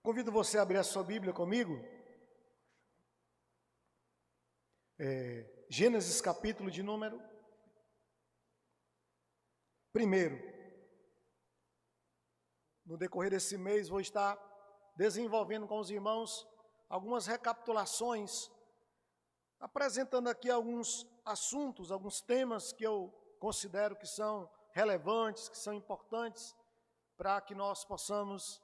Convido você a abrir a sua Bíblia comigo. Gênesis capítulo de número 1. No decorrer desse mês vou estar desenvolvendo com os irmãos algumas recapitulações, apresentando aqui alguns assuntos, alguns temas que eu considero que são relevantes, que são importantes, para que nós possamos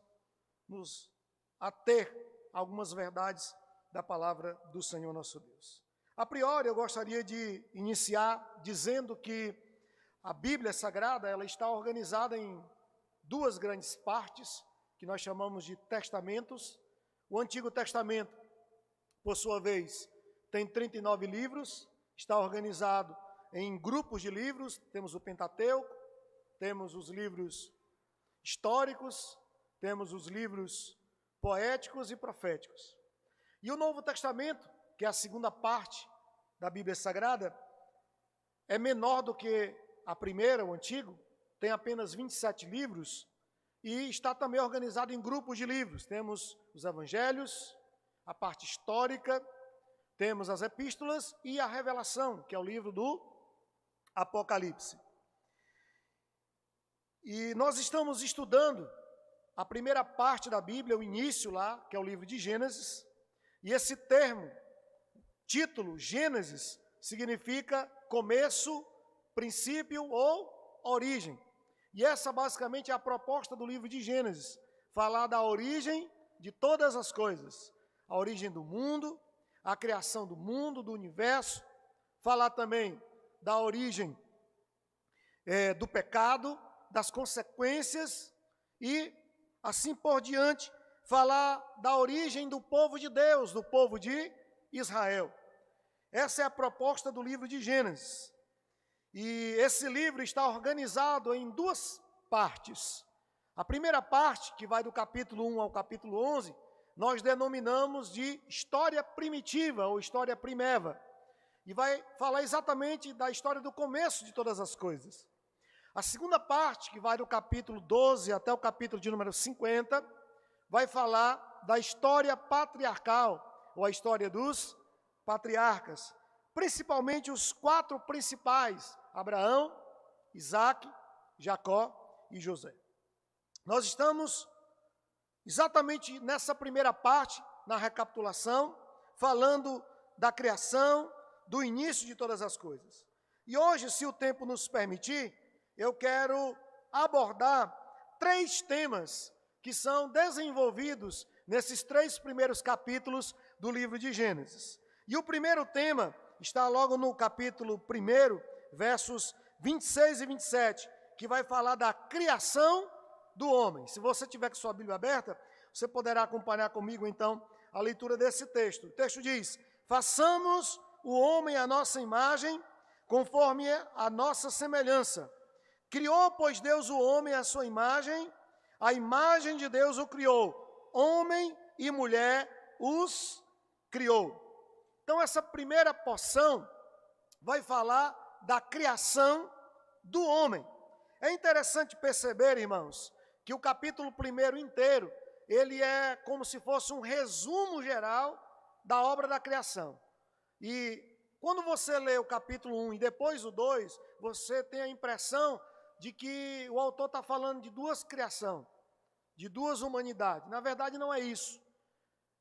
nos ater a algumas verdades da palavra do Senhor nosso Deus. A priori, eu gostaria de iniciar dizendo que a Bíblia Sagrada ela está organizada em duas grandes partes, que nós chamamos de testamentos. O Antigo Testamento, por sua vez, tem 39 livros, está organizado em grupos de livros. Temos o Pentateuco, temos os livros históricos, temos os livros poéticos e proféticos. E o Novo Testamento, que é a segunda parte da Bíblia Sagrada, é menor do que a primeira, o Antigo, tem apenas 27 livros e está também organizado em grupos de livros. Temos os Evangelhos, a parte histórica, temos as Epístolas e a Revelação, que é o livro do Apocalipse. E nós estamos estudando a primeira parte da Bíblia, o início lá, que é o livro de Gênesis, e esse termo, título, Gênesis, significa começo, princípio ou origem. E essa basicamente é a proposta do livro de Gênesis, falar da origem de todas as coisas, a origem do mundo, a criação do mundo, do universo, falar também da origem do pecado, das consequências e assim por diante, falar da origem do povo de Deus, do povo de Israel. Essa é a proposta do livro de Gênesis. E esse livro está organizado em duas partes. A primeira parte, que vai do capítulo 1 ao capítulo 11, nós denominamos de história primitiva ou história primeva. E vai falar exatamente da história do começo de todas as coisas. A segunda parte, que vai do capítulo 12 até o capítulo de número 50, vai falar da história patriarcal, ou a história dos patriarcas, principalmente os 4 principais, Abraão, Isaque, Jacó e José. Nós estamos exatamente nessa primeira parte, na recapitulação, falando da criação, do início de todas as coisas. E hoje, se o tempo nos permitir, eu quero abordar 3 temas que são desenvolvidos nesses 3 primeiros capítulos do livro de Gênesis. E o primeiro tema está logo no capítulo 1, versos 26 e 27, que vai falar da criação do homem. Se você tiver com sua Bíblia aberta, você poderá acompanhar comigo, então, a leitura desse texto. O texto diz: façamos o homem à nossa imagem, conforme a nossa semelhança. Criou, pois, Deus o homem à sua imagem, a imagem de Deus o criou, homem e mulher os criou. Então, essa primeira porção vai falar da criação do homem. É interessante perceber, irmãos, que o capítulo 1 inteiro, ele é como se fosse um resumo geral da obra da criação. E quando você lê o capítulo 1 e depois o 2, você tem a impressão de que o autor está falando de 2 criações, de 2 humanidades. Na verdade, não é isso.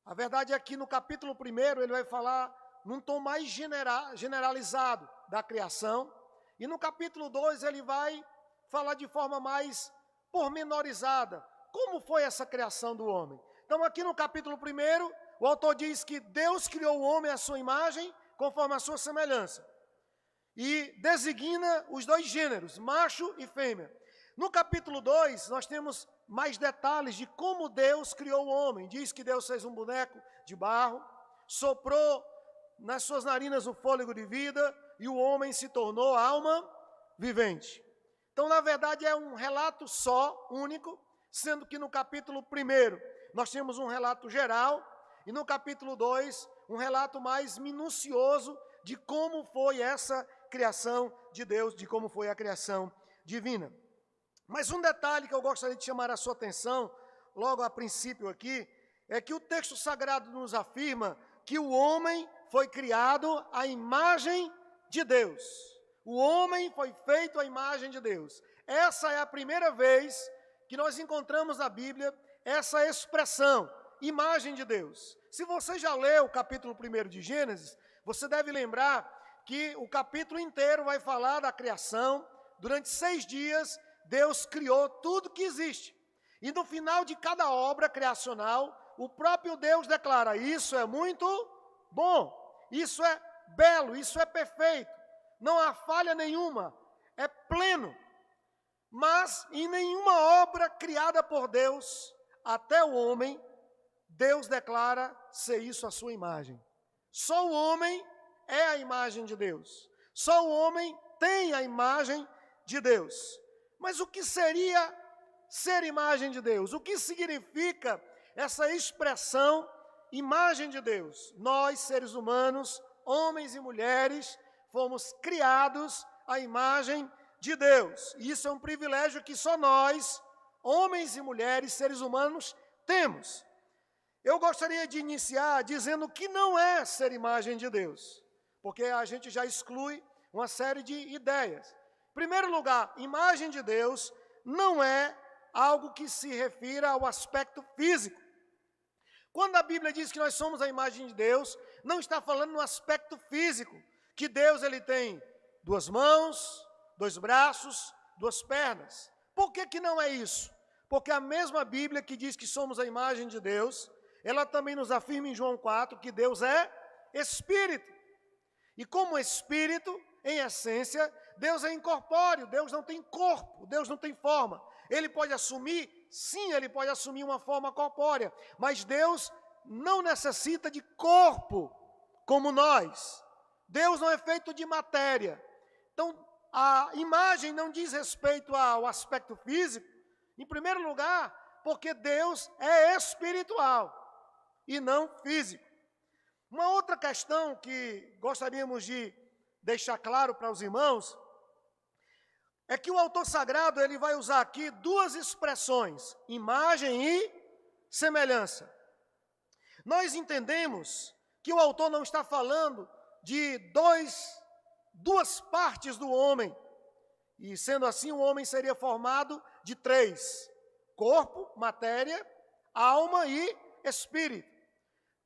A verdade é que no capítulo 1 ele vai falar num tom mais generalizado da criação, e no capítulo 2 ele vai falar de forma mais pormenorizada como foi essa criação do homem. Então, aqui no capítulo 1, o autor diz que Deus criou o homem à sua imagem, conforme a sua semelhança. E designa os 2 gêneros, macho e fêmea. No capítulo 2, nós temos mais detalhes de como Deus criou o homem. Diz que Deus fez um boneco de barro, soprou nas suas narinas o fôlego de vida e o homem se tornou alma vivente. Então, na verdade, é um relato só, único, sendo que no capítulo 1 nós temos um relato geral e no capítulo 2 um relato mais minucioso de como foi essa criação de Deus, de como foi a criação divina. Mas um detalhe que eu gostaria de chamar a sua atenção, logo a princípio aqui, é que o texto sagrado nos afirma que o homem foi criado à imagem de Deus. O homem foi feito à imagem de Deus. Essa é a primeira vez que nós encontramos na Bíblia essa expressão, imagem de Deus. Se você já leu o capítulo 1 de Gênesis, você deve lembrar que o capítulo inteiro vai falar da criação. Durante 6 dias, Deus criou tudo que existe. E no final de cada obra criacional, o próprio Deus declara: isso é muito bom, isso é belo, isso é perfeito, não há falha nenhuma, é pleno. Mas em nenhuma obra criada por Deus, até o homem, Deus declara ser isso a sua imagem. Só o homem é a imagem de Deus. Só o homem tem a imagem de Deus. Mas o que seria ser imagem de Deus? O que significa essa expressão, imagem de Deus? Nós, seres humanos, homens e mulheres, fomos criados à imagem de Deus. E isso é um privilégio que só nós, homens e mulheres, seres humanos, temos. Eu gostaria de iniciar dizendo que não é ser imagem de Deus, porque a gente já exclui uma série de ideias. Em primeiro lugar, imagem de Deus não é algo que se refira ao aspecto físico. Quando a Bíblia diz que nós somos a imagem de Deus, não está falando no aspecto físico, que Deus ele tem 2 mãos, 2 braços, 2 pernas. Por que não é isso? Porque a mesma Bíblia que diz que somos a imagem de Deus, ela também nos afirma em João 4 que Deus é Espírito. E como Espírito, em essência, Deus é incorpóreo, Deus não tem corpo, Deus não tem forma. Ele pode assumir, sim, ele pode assumir uma forma corpórea, mas Deus não necessita de corpo como nós. Deus não é feito de matéria. Então, a imagem não diz respeito ao aspecto físico, em primeiro lugar, porque Deus é espiritual e não físico. Uma outra questão que gostaríamos de deixar claro para os irmãos é que o autor sagrado ele vai usar aqui 2 expressões, imagem e semelhança. Nós entendemos que o autor não está falando de 2 partes do homem, e sendo assim o homem seria formado de 3, corpo, matéria, alma e espírito.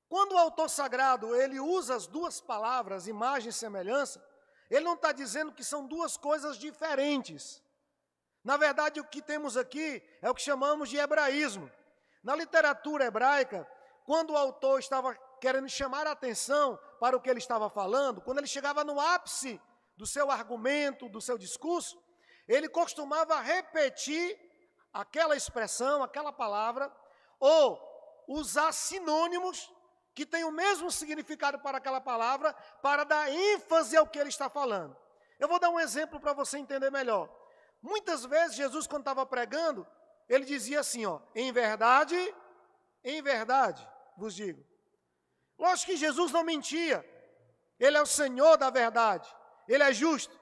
Quando o autor sagrado ele usa as 2 palavras, imagem e semelhança, ele não está dizendo que são 2 coisas diferentes. Na verdade, o que temos aqui é o que chamamos de hebraísmo. Na literatura hebraica, quando o autor estava querendo chamar a atenção para o que ele estava falando, quando ele chegava no ápice do seu argumento, do seu discurso, ele costumava repetir aquela expressão, aquela palavra, ou usar sinônimos que têm o mesmo significado para aquela palavra, para dar ênfase ao que ele está falando. Eu vou dar um exemplo para você entender melhor. Muitas vezes, Jesus, quando estava pregando, ele dizia assim, em verdade vos digo. Lógico que Jesus não mentia. Ele é o Senhor da verdade. Ele é justo.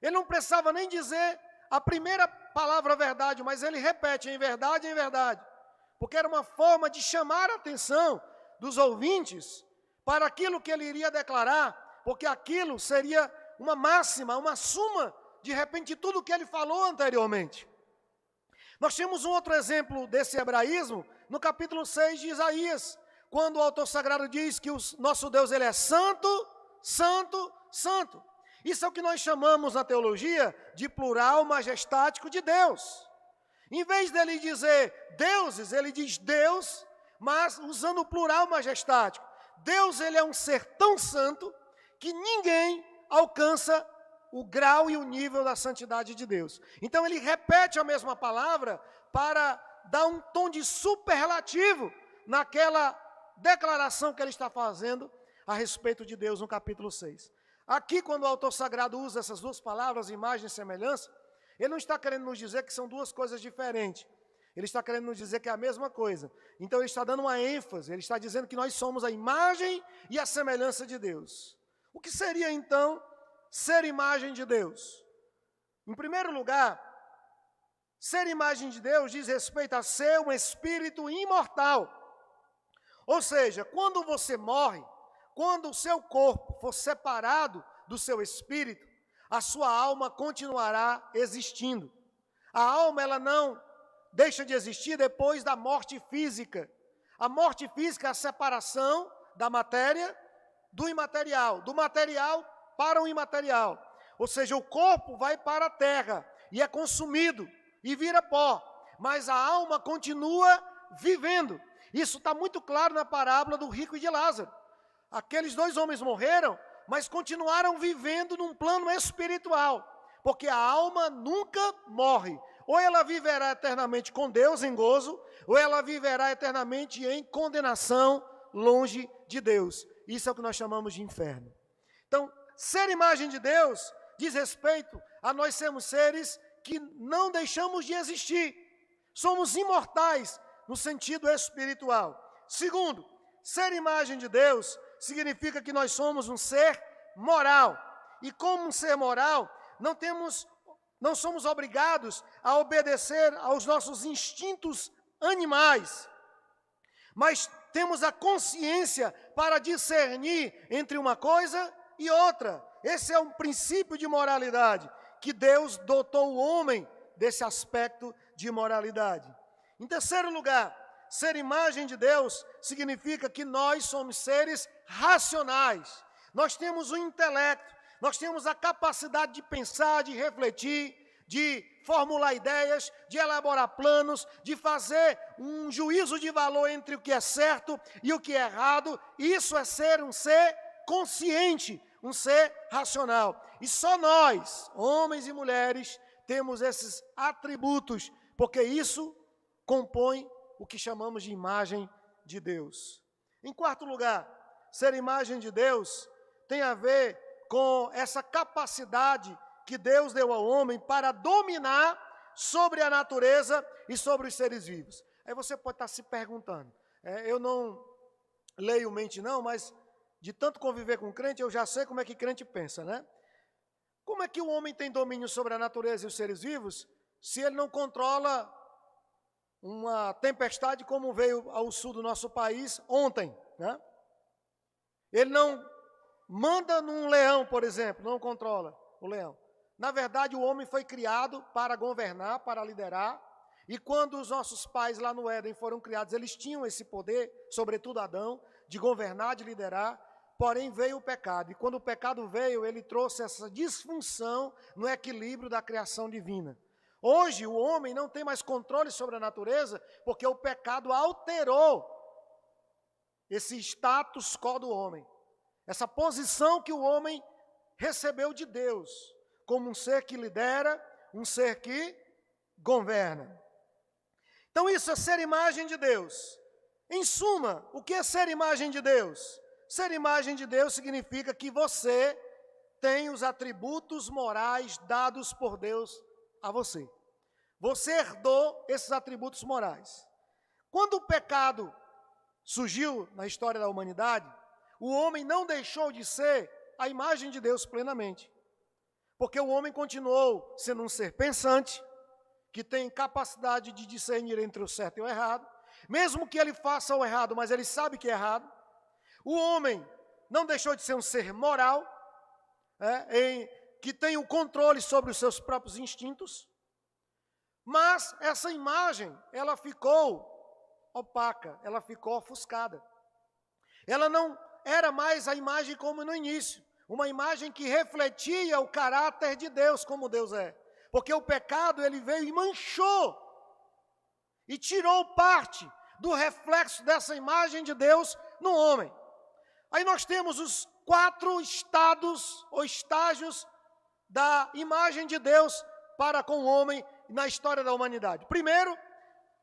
Ele não precisava nem dizer a primeira palavra verdade, mas ele repete, em verdade, porque era uma forma de chamar a atenção dos ouvintes para aquilo que ele iria declarar, porque aquilo seria uma máxima, uma suma, de repente, de tudo que ele falou anteriormente. Nós temos um outro exemplo desse hebraísmo no capítulo 6 de Isaías, quando o autor sagrado diz que o nosso Deus ele é santo, santo, santo. Isso é o que nós chamamos na teologia de plural majestático de Deus. Em vez dele dizer deuses, ele diz Deus, mas usando o plural majestático. Deus ele é um ser tão santo que ninguém alcança o grau e o nível da santidade de Deus. Então ele repete a mesma palavra para dar um tom de superlativo naquela declaração que ele está fazendo a respeito de Deus no capítulo 6. Aqui, quando o autor sagrado usa essas 2 palavras, imagem e semelhança, ele não está querendo nos dizer que são 2 coisas diferentes. Ele está querendo nos dizer que é a mesma coisa. Então, ele está dando uma ênfase, ele está dizendo que nós somos a imagem e a semelhança de Deus. O que seria, então, ser imagem de Deus? Em primeiro lugar, ser imagem de Deus diz respeito a ser um espírito imortal. Ou seja, quando você morre, quando o seu corpo for separado do seu espírito, a sua alma continuará existindo. A alma, ela não deixa de existir depois da morte física. A morte física é a separação da matéria do imaterial, do material para o imaterial. Ou seja, o corpo vai para a terra e é consumido e vira pó, mas a alma continua vivendo. Isso está muito claro na parábola do rico e de Lázaro. Aqueles dois homens morreram, mas continuaram vivendo num plano espiritual, porque a alma nunca morre. Ou ela viverá eternamente com Deus em gozo, ou ela viverá eternamente em condenação, longe de Deus. Isso é o que nós chamamos de inferno. Então, ser imagem de Deus diz respeito a nós sermos seres que não deixamos de existir. Somos imortais no sentido espiritual. Segundo, ser imagem de Deus significa que nós somos um ser moral. E como um ser moral, não somos obrigados a obedecer aos nossos instintos animais, mas temos a consciência para discernir entre uma coisa e outra. Esse é um princípio de moralidade, que Deus dotou o homem desse aspecto de moralidade. Em terceiro lugar, ser imagem de Deus significa que nós somos seres racionais. Nós temos o intelecto, nós temos a capacidade de pensar, de refletir, de formular ideias, de elaborar planos, de fazer um juízo de valor entre o que é certo e o que é errado. Isso é ser um ser consciente, um ser racional. E só nós, homens e mulheres, temos esses atributos, porque isso compõe o que chamamos de imagem de Deus. Em quarto lugar, ser imagem de Deus tem a ver com essa capacidade que Deus deu ao homem para dominar sobre a natureza e sobre os seres vivos. Aí você pode estar se perguntando, eu não leio mente não, mas de tanto conviver com crente, eu já sei como é que crente pensa, né? Como é que o homem tem domínio sobre a natureza e os seres vivos, se ele não controla uma tempestade como veio ao sul do nosso país ontem, né? Ele não manda num leão, por exemplo, não controla o leão. Na verdade, o homem foi criado para governar, para liderar, e quando os nossos pais lá no Éden foram criados, eles tinham esse poder, sobretudo Adão, de governar, de liderar, porém veio o pecado, e quando o pecado veio, ele trouxe essa disfunção no equilíbrio da criação divina. Hoje, o homem não tem mais controle sobre a natureza, porque o pecado alterou esse status quo do homem, essa posição que o homem recebeu de Deus, como um ser que lidera, um ser que governa. Então isso é ser imagem de Deus. Em suma, o que é ser imagem de Deus? Ser imagem de Deus significa que você tem os atributos morais dados por Deus a você. Você herdou esses atributos morais. Quando o pecado surgiu na história da humanidade, o homem não deixou de ser a imagem de Deus plenamente. Porque o homem continuou sendo um ser pensante, que tem capacidade de discernir entre o certo e o errado, mesmo que ele faça o errado, mas ele sabe que é errado. O homem não deixou de ser um ser moral, que tem o controle sobre os seus próprios instintos, mas essa imagem, ela ficou opaca, ela ficou ofuscada. Ela não era mais a imagem como no início, uma imagem que refletia o caráter de Deus, como Deus é. Porque o pecado, ele veio e manchou, e tirou parte do reflexo dessa imagem de Deus no homem. Aí nós temos os 4 estados ou estágios da imagem de Deus para com o homem na história da humanidade. Primeiro,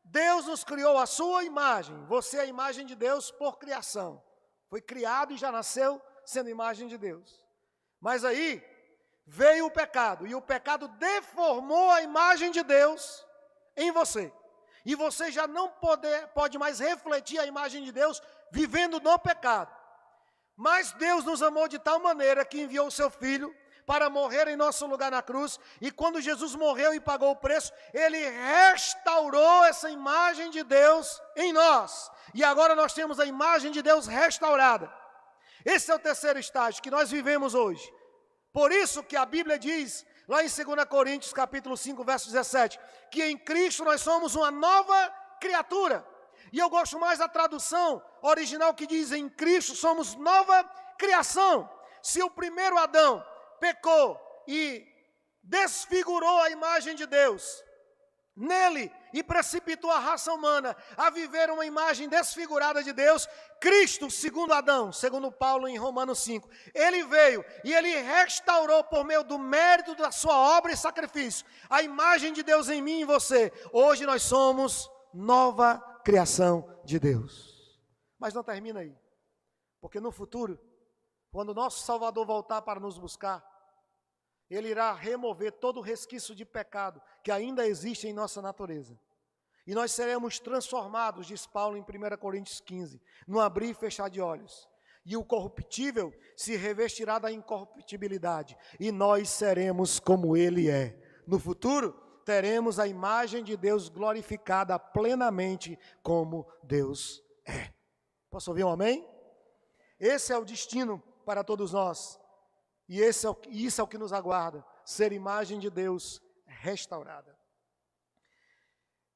Deus nos criou a sua imagem. Você é a imagem de Deus por criação. Foi criado e já nasceu sendo imagem de Deus. Mas aí veio o pecado, e o pecado deformou a imagem de Deus em você. E você já não pode mais refletir a imagem de Deus vivendo no pecado. Mas Deus nos amou de tal maneira que enviou o seu Filho para morrer em nosso lugar na cruz. E quando Jesus morreu e pagou o preço, Ele restaurou essa imagem de Deus em nós. E agora nós temos a imagem de Deus restaurada. Esse é o terceiro estágio que nós vivemos hoje. Por isso que a Bíblia diz, lá em 2 Coríntios capítulo 5, verso 17, que em Cristo nós somos uma nova criatura. E eu gosto mais da tradução original que diz, em Cristo somos nova criação. Se o primeiro Adão pecou e desfigurou a imagem de Deus nele e precipitou a raça humana a viver uma imagem desfigurada de Deus, Cristo, segundo Adão, segundo Paulo em Romanos 5, ele veio e ele restaurou por meio do mérito da sua obra e sacrifício a imagem de Deus em mim e em você. Hoje nós somos nova criação de Deus. Mas não termina aí, porque no futuro, quando o nosso Salvador voltar para nos buscar, Ele irá remover todo o resquício de pecado que ainda existe em nossa natureza. E nós seremos transformados, diz Paulo em 1 Coríntios 15, no abrir e fechar de olhos. E o corruptível se revestirá da incorruptibilidade, e nós seremos como Ele é. No futuro, teremos a imagem de Deus glorificada plenamente como Deus é. Posso ouvir um amém? Esse é o destino para todos nós. E isso é o que nos aguarda, ser imagem de Deus restaurada.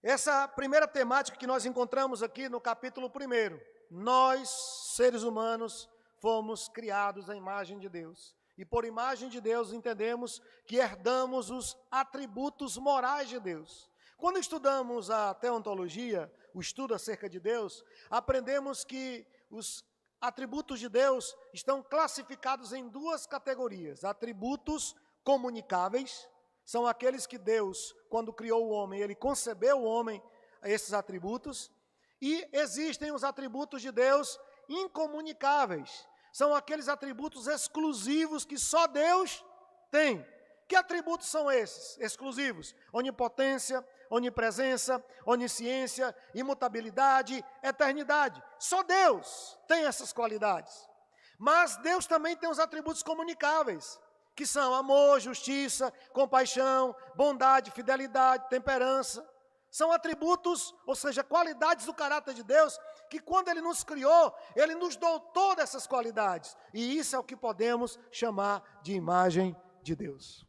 Essa primeira temática que nós encontramos aqui no capítulo 1, nós, seres humanos, fomos criados à imagem de Deus. E por imagem de Deus entendemos que herdamos os atributos morais de Deus. Quando estudamos a teontologia, o estudo acerca de Deus, aprendemos que os atributos de Deus estão classificados em duas categorias. Atributos comunicáveis, são aqueles que Deus, quando criou o homem, Ele concebeu o homem a esses atributos. E existem os atributos de Deus incomunicáveis, são aqueles atributos exclusivos que só Deus tem. Que atributos são esses exclusivos? Onipotência, onipresença, onisciência, imutabilidade, eternidade. Só Deus tem essas qualidades. Mas Deus também tem os atributos comunicáveis, que são amor, justiça, compaixão, bondade, fidelidade, temperança. São atributos, ou seja, qualidades do caráter de Deus, que quando Ele nos criou, Ele nos dotou dessas qualidades. E isso é o que podemos chamar de imagem de Deus.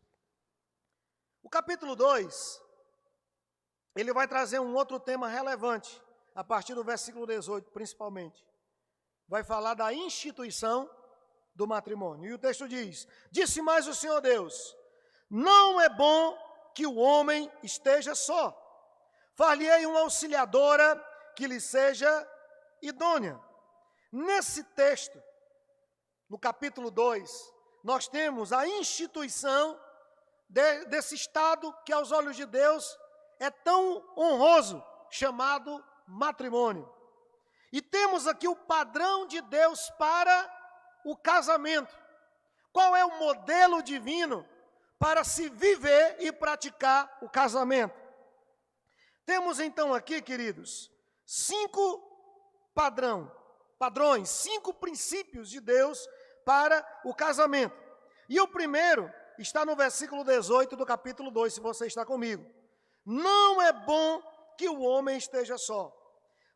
O capítulo 2, ele vai trazer um outro tema relevante, a partir do versículo 18, principalmente. Vai falar da instituição do matrimônio. E o texto diz, disse mais o Senhor Deus, não é bom que o homem esteja só. Far-lhe-ei uma auxiliadora que lhe seja idônea. Nesse texto, no capítulo 2, nós temos a instituição desse estado que aos olhos de Deus é tão honroso, chamado matrimônio. E temos aqui o padrão de Deus para o casamento. Qual é o modelo divino para se viver e praticar o casamento? Temos então aqui, queridos, 5 padrões, 5 princípios de Deus para o casamento. E o primeiro está no versículo 18 do capítulo 2, se você está comigo. Não é bom que o homem esteja só.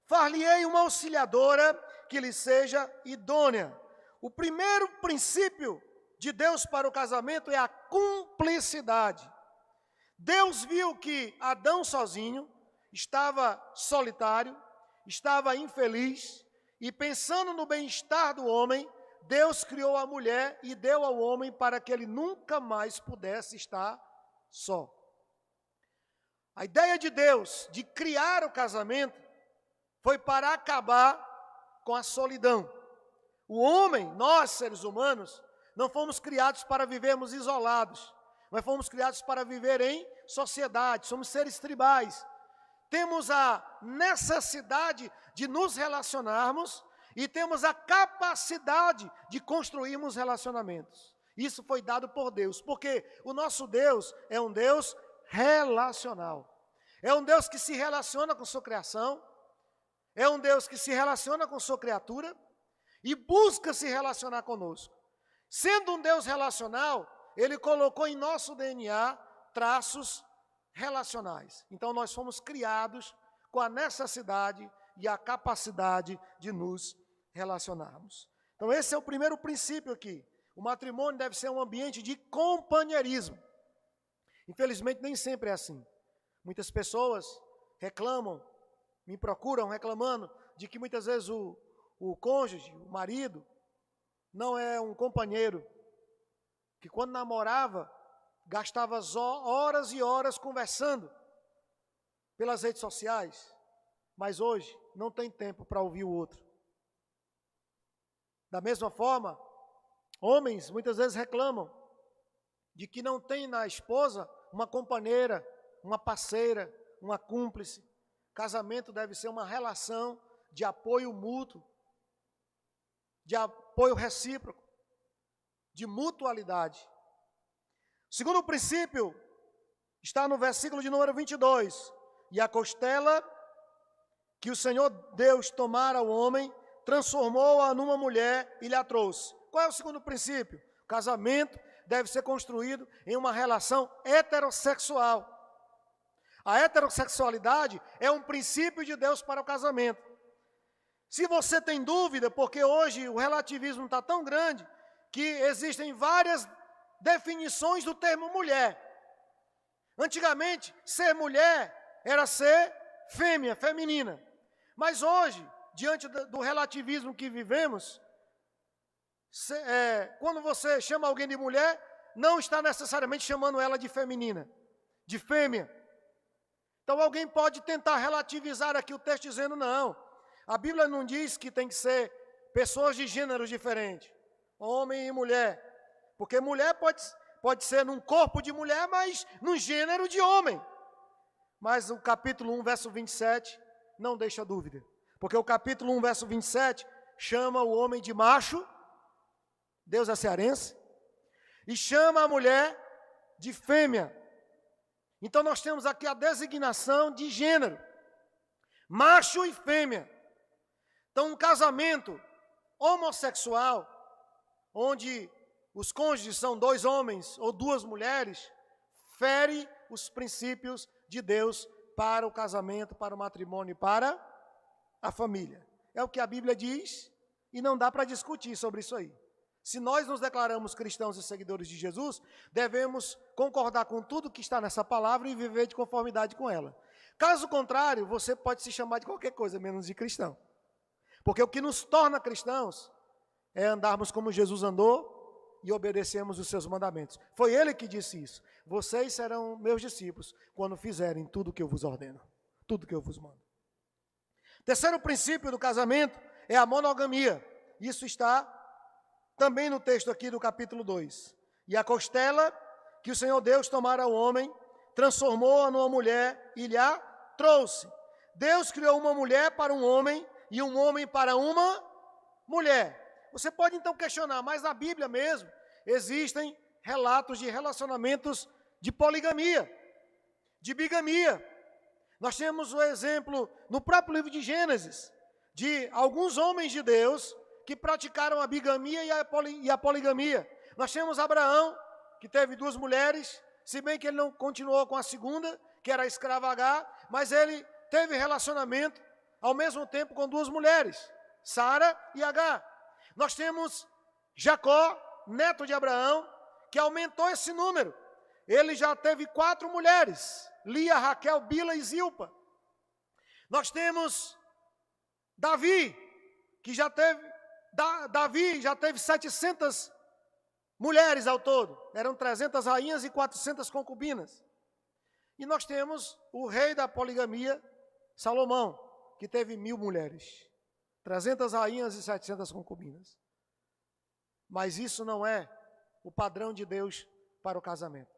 Far-lhe-ei uma auxiliadora que lhe seja idônea. O primeiro princípio de Deus para o casamento é a cumplicidade. Deus viu que Adão sozinho estava solitário, estava infeliz, e pensando no bem-estar do homem, Deus criou a mulher e deu ao homem para que ele nunca mais pudesse estar só. A ideia de Deus de criar o casamento foi para acabar com a solidão. O homem, nós seres humanos, não fomos criados para vivermos isolados, mas fomos criados para viver em sociedade, somos seres tribais. Temos a necessidade de nos relacionarmos e temos a capacidade de construirmos relacionamentos. Isso foi dado por Deus, porque o nosso Deus é um Deus relacional. É um Deus que se relaciona com sua criação, é um Deus que se relaciona com sua criatura e busca se relacionar conosco. Sendo um Deus relacional, Ele colocou em nosso DNA traços relacionais. Então, nós fomos criados com a necessidade e a capacidade de nos relacionarmos. Então, esse é o primeiro princípio aqui. O matrimônio deve ser um ambiente de companheirismo. Infelizmente, nem sempre é assim. Muitas pessoas reclamam, me procuram reclamando de que muitas vezes o cônjuge, o marido, não é um companheiro, que quando namorava, gastava horas e horas conversando pelas redes sociais, mas hoje não tem tempo para ouvir o outro. Da mesma forma, homens muitas vezes reclamam de que não tem na esposa uma companheira, uma parceira, uma cúmplice. Casamento deve ser uma relação de apoio mútuo, de apoio recíproco, de mutualidade. O segundo princípio está no versículo de número 22. E a costela que o Senhor Deus tomara ao homem, transformou-a numa mulher e lhe a trouxe. Qual é o segundo princípio? O casamento deve ser construído em uma relação heterossexual. A heterossexualidade é um princípio de Deus para o casamento. Se você tem dúvida, porque hoje o relativismo está tão grande, que existem várias definições do termo mulher. Antigamente, ser mulher era ser fêmea, feminina. Mas hoje, diante do relativismo que vivemos, quando você chama alguém de mulher, não está necessariamente chamando ela de feminina, de fêmea. Então alguém pode tentar relativizar aqui o texto dizendo não. A Bíblia não diz que tem que ser pessoas de gêneros diferentes, homem e mulher. Porque mulher pode ser num corpo de mulher, mas num gênero de homem. Mas o capítulo 1, verso 27, não deixa dúvida. Porque o capítulo 1, verso 27, chama o homem de macho, Deus é cearense, e chama a mulher de fêmea. Então nós temos aqui a designação de gênero, macho e fêmea. Então um casamento homossexual, onde os cônjuges são dois homens ou duas mulheres, fere os princípios de Deus para o casamento, para o matrimônio e para a família. É o que a Bíblia diz e não dá para discutir sobre isso aí. Se nós nos declaramos cristãos e seguidores de Jesus, devemos concordar com tudo que está nessa palavra e viver de conformidade com ela. Caso contrário, você pode se chamar de qualquer coisa, menos de cristão. Porque o que nos torna cristãos é andarmos como Jesus andou e obedecermos os seus mandamentos. Foi ele que disse isso. Vocês serão meus discípulos quando fizerem tudo o que eu vos ordeno, tudo o que eu vos mando. Terceiro princípio do casamento é a monogamia. Isso está também no texto aqui do capítulo 2. E a costela que o Senhor Deus tomara ao homem, transformou-a numa mulher e lhe a trouxe. Deus criou uma mulher para um homem e um homem para uma mulher. Você pode então questionar, mas na Bíblia mesmo existem relatos de relacionamentos de poligamia, de bigamia. Nós temos o exemplo no próprio livro de Gênesis, de alguns homens de Deus que praticaram a bigamia e a poligamia. Nós temos Abraão, que teve duas mulheres, se bem que ele não continuou com a segunda, que era a escrava Agar, mas ele teve relacionamento ao mesmo tempo com duas mulheres, Sara e Agar. Nós temos Jacó, neto de Abraão, que aumentou esse número. Ele já teve 4 mulheres, Lia, Raquel, Bila e Zilpa. Nós temos Davi, que já teve 700 mulheres ao todo. Eram 300 rainhas e 400 concubinas. E nós temos o rei da poligamia, Salomão, que teve 1000 mulheres. 300 rainhas e 700 concubinas. Mas isso não é o padrão de Deus para o casamento.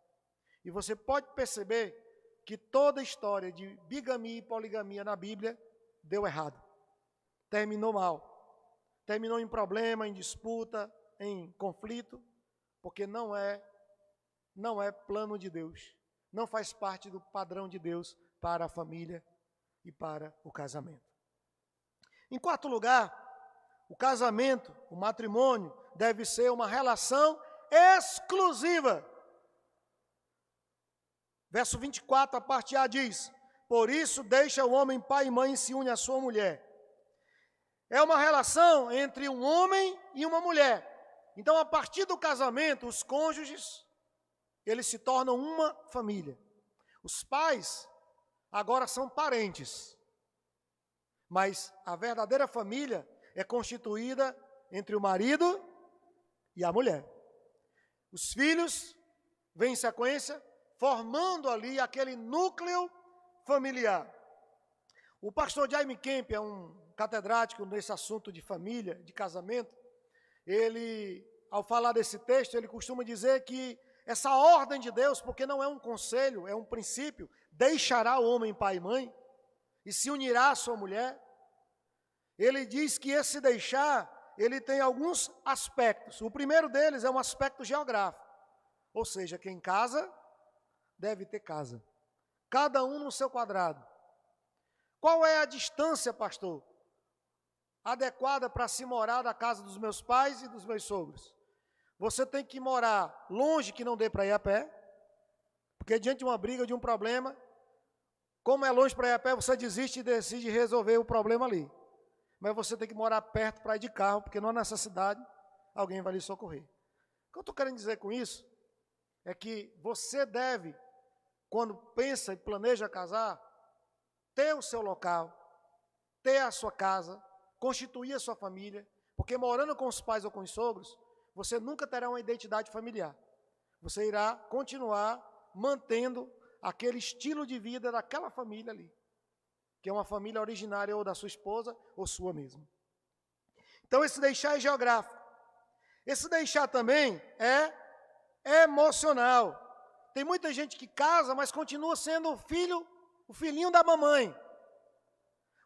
E você pode perceber que toda a história de bigamia e poligamia na Bíblia deu errado. Terminou mal. Terminou em problema, em disputa, em conflito, porque não é plano de Deus. Não faz parte do padrão de Deus para a família e para o casamento. Em quarto lugar, o casamento, o matrimônio, deve ser uma relação exclusiva. Verso 24, a parte A diz: por isso deixa o homem pai e mãe e se une à sua mulher. É uma relação entre um homem e uma mulher. Então, a partir do casamento, os cônjuges, eles se tornam uma família. Os pais agora são parentes. Mas a verdadeira família é constituída entre o marido e a mulher. Os filhos vêm em sequência, formando ali aquele núcleo familiar. O pastor Jaime Kemp é um catedrático nesse assunto de família, de casamento. Ele, ao falar desse texto, ele costuma dizer que essa ordem de Deus, porque não é um conselho, é um princípio, deixará o homem pai e mãe e se unirá à sua mulher. Ele diz que esse deixar, ele tem alguns aspectos. O primeiro deles é um aspecto geográfico. Ou seja, quem casa, deve ter casa. Cada um no seu quadrado. Qual é a distância, pastor, adequada para se morar da casa dos meus pais e dos meus sogros? Você tem que morar longe, que não dê para ir a pé, porque diante de uma briga, de um problema, como é longe para ir a pé, você desiste e decide resolver o problema ali. Mas você tem que morar perto para ir de carro, porque não há necessidade, alguém vai lhe socorrer. O que eu estou querendo dizer com isso é que você deve, quando pensa e planeja casar, ter o seu local, ter a sua casa, constituir a sua família, porque morando com os pais ou com os sogros, você nunca terá uma identidade familiar. Você irá continuar mantendo aquele estilo de vida daquela família ali, que é uma família originária ou da sua esposa ou sua mesma. Então esse deixar é geográfico. Esse deixar também é emocional. Tem muita gente que casa, mas continua sendo o filhinho da mamãe,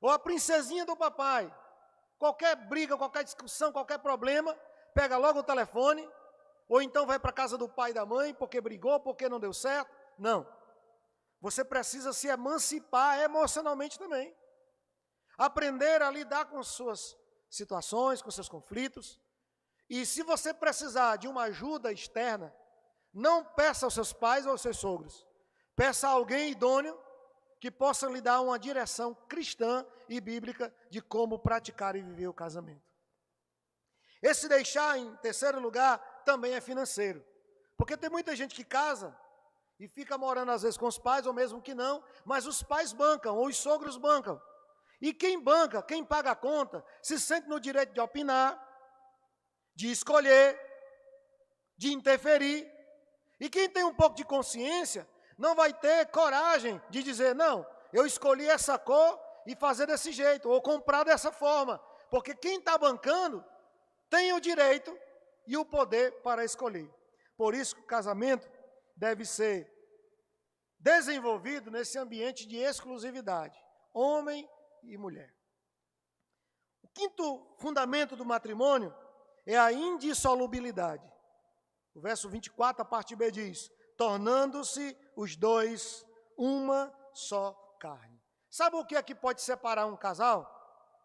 ou a princesinha do papai. Qualquer briga, qualquer discussão, qualquer problema, pega logo o telefone, ou então vai para a casa do pai e da mãe, porque brigou, porque não deu certo. Não. Você precisa se emancipar emocionalmente também. Aprender a lidar com suas situações, com seus conflitos. E se você precisar de uma ajuda externa, não peça aos seus pais ou aos seus sogros. Peça a alguém idôneo que possa lhe dar uma direção cristã e bíblica de como praticar e viver o casamento. Esse deixar, em terceiro lugar, também é financeiro. Porque tem muita gente que casa e fica morando às vezes com os pais, ou mesmo que não, mas os pais bancam, ou os sogros bancam. E quem banca, quem paga a conta, se sente no direito de opinar, de escolher, de interferir. E quem tem um pouco de consciência, não vai ter coragem de dizer, não, eu escolhi essa cor e fazer desse jeito, ou comprar dessa forma. Porque quem está bancando tem o direito e o poder para escolher. Por isso que o casamento deve ser desenvolvido nesse ambiente de exclusividade, homem e mulher. O quinto fundamento do matrimônio é a indissolubilidade. O verso 24, a parte B diz, tornando-se os dois uma só carne. Sabe o que é que pode separar um casal?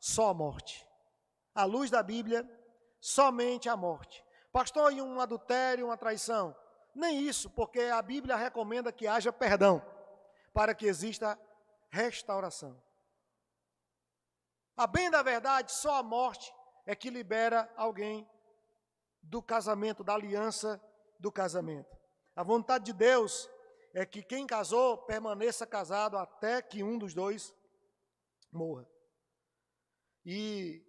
Só a morte. À luz da Bíblia, somente a morte. Pastor, e um adultério, uma traição? Nem isso, porque a Bíblia recomenda que haja perdão, para que exista restauração. A bem da verdade, só a morte é que libera alguém do casamento, da aliança do casamento. A vontade de Deus é que quem casou permaneça casado até que um dos dois morra. E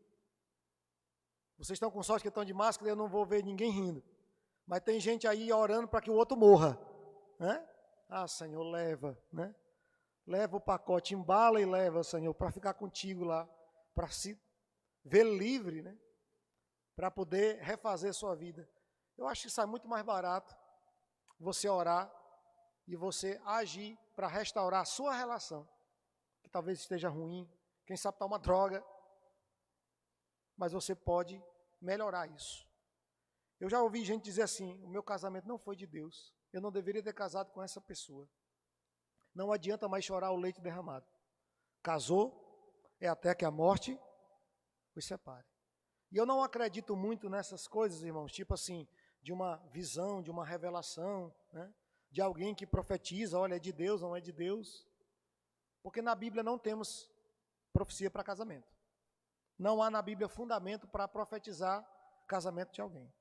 vocês estão com sorte que estão de máscara, eu não vou ver ninguém rindo. Mas tem gente aí orando para que o outro morra, né? Ah, Senhor, leva, né? Leva o pacote, embala e leva, Senhor, para ficar contigo lá, para se ver livre, né? Para poder refazer sua vida. Eu acho que sai muito mais barato você orar e você agir para restaurar a sua relação, que talvez esteja ruim, quem sabe está uma droga, mas você pode melhorar isso. Eu já ouvi gente dizer assim, o meu casamento não foi de Deus, eu não deveria ter casado com essa pessoa. Não adianta mais chorar o leite derramado. Casou, é até que a morte os separe. E eu não acredito muito nessas coisas, irmãos, tipo assim, de uma visão, de uma revelação, né? De alguém que profetiza, olha, é de Deus, não é de Deus. Porque na Bíblia não temos profecia para casamento. Não há na Bíblia fundamento para profetizar casamento de alguém.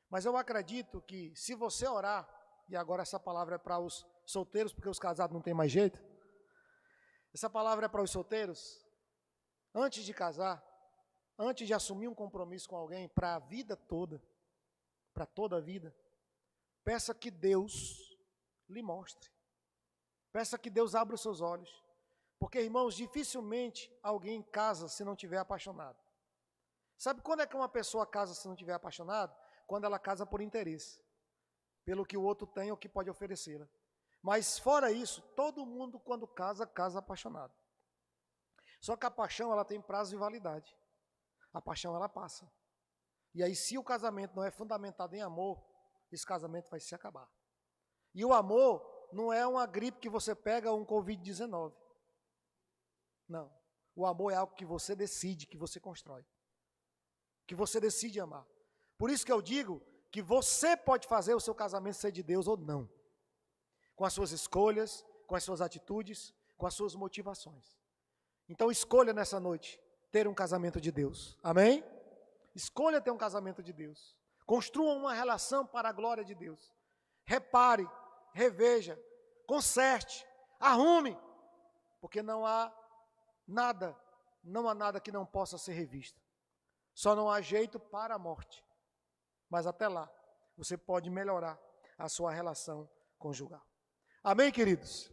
Mas eu acredito que se você orar, e agora essa palavra é para os solteiros, porque os casados não tem mais jeito. Essa palavra é para os solteiros. Antes de casar, antes de assumir um compromisso com alguém para a vida toda, para toda a vida, peça que Deus lhe mostre. Peça que Deus abra os seus olhos. Porque, irmãos, dificilmente alguém casa se não estiver apaixonado. Sabe quando é que uma pessoa casa se não estiver apaixonado? Quando ela casa por interesse, pelo que o outro tem ou que pode oferecê-la. Mas fora isso, todo mundo quando casa, casa apaixonado. Só que a paixão, ela tem prazo de validade. A paixão, ela passa. E aí, se o casamento não é fundamentado em amor, esse casamento vai se acabar. E o amor não é uma gripe que você pega ou um Covid-19. Não. O amor é algo que você decide, que você constrói. Que você decide amar. Por isso que eu digo que você pode fazer o seu casamento ser de Deus ou não. Com as suas escolhas, com as suas atitudes, com as suas motivações. Então escolha nessa noite ter um casamento de Deus. Amém? Escolha ter um casamento de Deus. Construa uma relação para a glória de Deus. Repare, reveja, conserte, arrume, porque não há nada que não possa ser revisto. Só não há jeito para a morte. Mas até lá, você pode melhorar a sua relação conjugal. Amém, queridos?